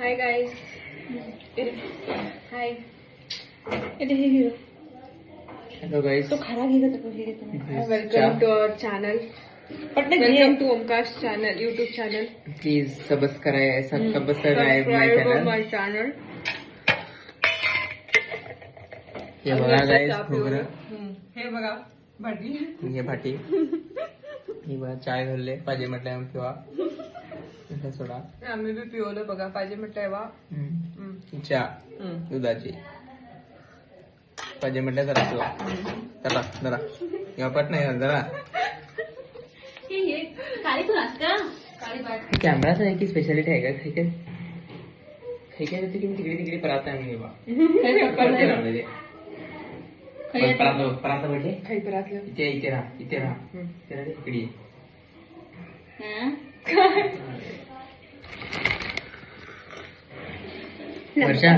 Hi guys. हाय. इथे हे घेऊ. Hello guys. तो खरा घेतो तो हे घेतो. Welcome to our channel. Welcome to ओमकाश channel, YouTube channel. Please subscribe my channel. हे बघा गाइस, खोबरं. हे बघा भाटी. हे भाटी. हे बघा चाय घालले पाहिजे म्हटलं किंवा सोडा. आम्ही बी पिवलं बघा पाहिजे म्हटलंय वा. चहा दुधाची पाहिजे म्हटलं जरा किंवा जरा जरा किंवा पट नाही जरा. कॅमेराचं आहे की स्पेशालिटी आहे का? तिकडे तिकडे परात आहे मी बा. परात म्हणजे इथे राहा इकडे. वर्षा